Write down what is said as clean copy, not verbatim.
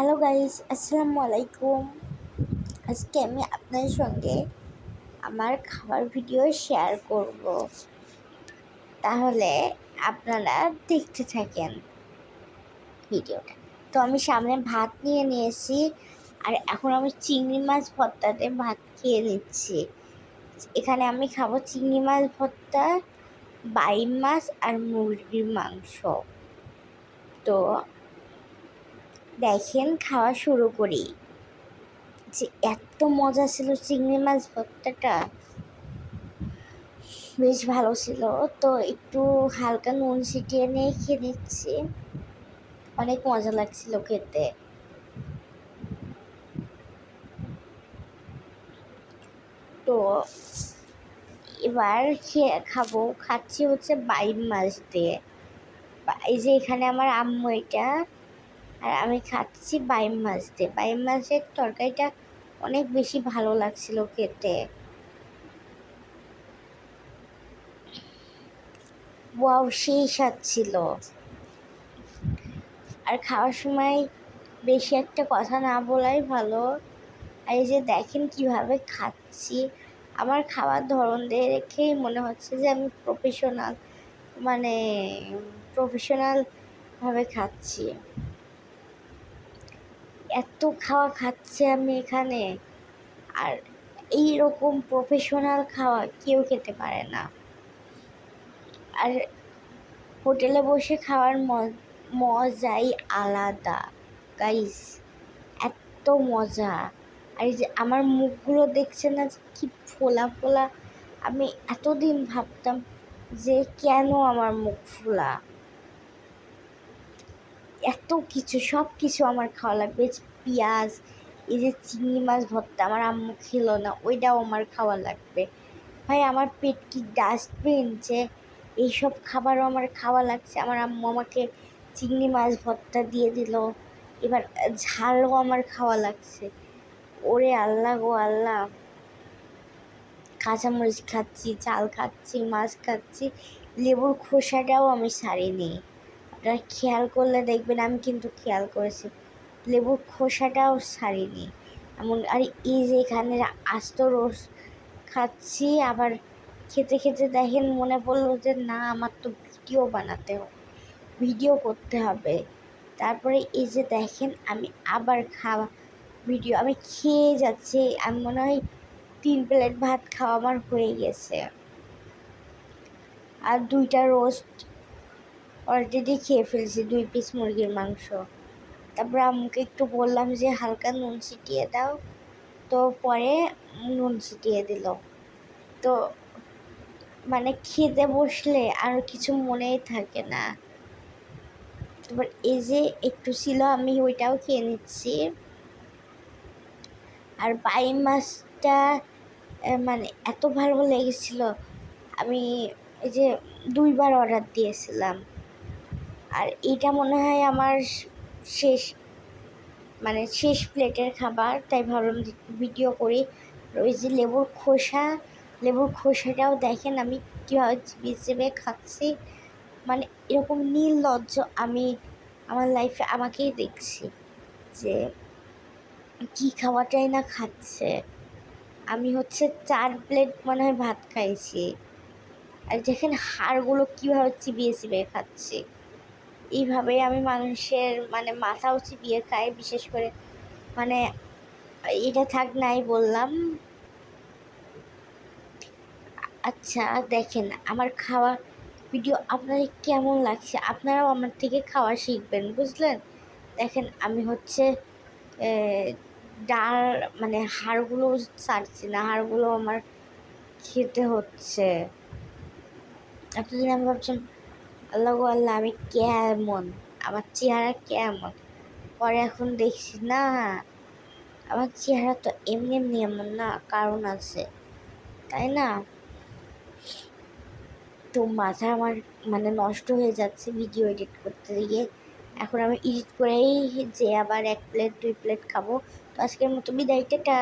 Hello guys, আসসালামু আলাইকুম। আজকে আমি আপনাদের সঙ্গে আমার খাবার ভিডিও শেয়ার করব, তাহলে আপনারা দেখতে থাকেন ভিডিওটা। তো আমি সামনে ভাত নিয়ে নিয়েছি, আর এখন আমি চিংড়ি মাছ ভর্তাতে ভাত খেয়ে নিচ্ছি। এখানে আমি খাবো চিংড়ি মাছ ভর্তা, বাইম মাছ আর মুরগির মাংস। তো দেখেন, খাওয়া শুরু করি। যে এত মজা ছিল চিংড়ি মাছ ভর্তাটা, বেশ ভালো ছিল। তো একটু হালকা নুন ছিটিয়ে নিয়ে খেয়ে নিচ্ছি, অনেক মজা লাগছিল খেতে। তো এবার খাচ্ছি হচ্ছে বাইম মাছ দিয়ে। এই যে এখানে আমার আম্মু এটা, আর আমি খাচ্ছি বাইম মাছ দিয়ে। বাইম মাছের তরকারিটা অনেক বেশি ভালো লাগছিল খেতে। ওয়াও, সেই স্বাদ ছিল। আর খাওয়ার সময় বেশি একটা কথা না বলাই ভালো। আর এই যে দেখেন কিভাবে খাচ্ছি, আমার খাওয়ার ধরন দেখেই মনে হচ্ছে যে আমি মানে প্রফেশনাল ভাবে খাচ্ছি। এত খাওয়া খাচ্ছে আমি এখানে, আর এই রকম প্রফেশনাল খাওয়া কেউ খেতে পারে না। আর হোটেলে বসে খাওয়ার মজাই আলাদা গাইস, এত মজা। আর এই যে আমার মুখগুলো দেখছে না, যে কি ফোলা ফোলা। আমি এতদিন ভাবতাম যে কেন আমার মুখ ফোলা। এত কিছু, সব কিছু আমার খাওয়া লাগবে। পেঁয়াজ, এই যে চিংড়ি মাছ ভর্তা আমার আম্মু খেলো না, ওইটাও আমার খাওয়া লাগবে। ভাই, আমার পেট কি ডাস্টবিন যে এইসব খাবারও আমার খাওয়া লাগছে? আমার আম্মু আমাকে চিংড়ি মাছ ভর্তা দিয়ে দিল, এবার ঝালও আমার খাওয়া লাগছে। ওরে আল্লাহ গো আল্লাহ! কাঁচামরিচ খাচ্ছি, চাল খাচ্ছি, মাছ খাচ্ছি, লেবুর খোসাটাও আমি ছাড়িনি। আপনারা খেয়াল করলে দেখবেন, আমি কিন্তু খেয়াল করেছি লেবুর খোসাটাও ছাড়িনি এমন। আর এই যে এখানে আস্ত রস খাচ্ছি, আবার খেতে খেতে দেখেন মনে পড়লো যে না, আমার তো ভিডিও করতে হবে। তারপরে এই যে দেখেন, আমি আবার ভিডিও আমি খেয়ে যাচ্ছি। আমি মনে হয় 3 প্লেট ভাত খাওয়া আমার হয়ে গেছে, আর 2টা রোস্ট অলরেডি খেয়ে ফেলছি, 2 পিস মুরগির মাংস। তারপরে আম্মুকে একটু বললাম যে হালকা নুন ছিটিয়ে দাও, তো পরে নুন ছিটিয়ে দিল। তো মানে খেতে বসলে আর কিছু মনেই থাকে না। তারপর এই যে একটু ছিল, আমি ওইটাও খেয়ে নিচ্ছি। আর বাইম মাছটা মানে এত ভালো লেগেছিল, আমি এই যে 2বার অর্ডার দিয়েছিলাম। আর এটা মনে হয় আমার শেষ শেষ প্লেটের খাবার, তাই ভাবলাম ভিডিও করি। ওই যে লেবুর খোসাটাও দেখেন আমি কীভাবে চিবিয়ে চিবিয়ে খাচ্ছি। মানে এরকম নির্লজ্জ আমি আমার লাইফে আমাকেই দেখছি, যে কী খাওয়াটাই না খাচ্ছে। আমি হচ্ছে 4 প্লেট মনে হয় ভাত খাইছি, আর দেখেন হাড়গুলো কীভাবে চিবিয়ে চিবিয়ে খাচ্ছি। এইভাবেই আমি মানুষের মাথাও চিবিয়ে খাই, বিশেষ করে এটা থাক নাই বললাম। আচ্ছা দেখেন, আমার খাওয়া ভিডিও আপনাদের কেমন লাগছে? আপনারাও আমার থেকে খাওয়া শিখবেন, বুঝলেন? দেখেন আমি হচ্ছে ডাল হাড়গুলো ছাড়ছি না, হাড়গুলো আমার খেতে হচ্ছে। এতদিন আমি ভাবছিলাম আল্লাহ গো আল্লাহ, আমি কেমন, আমার চেহারা কেমন। পরে এখন দেখছি না, আমার চেহারা তো এমনি এমনি এমন না, কারণ আছে, তাই না? তো মাথা আমার নষ্ট হয়ে যাচ্ছে ভিডিও এডিট করতে গিয়ে। এখন আমি এডিট করেই যে আবার 1 প্লেট 2 প্লেট খাবো। তো আজকের মতো বিদায়, টাটা।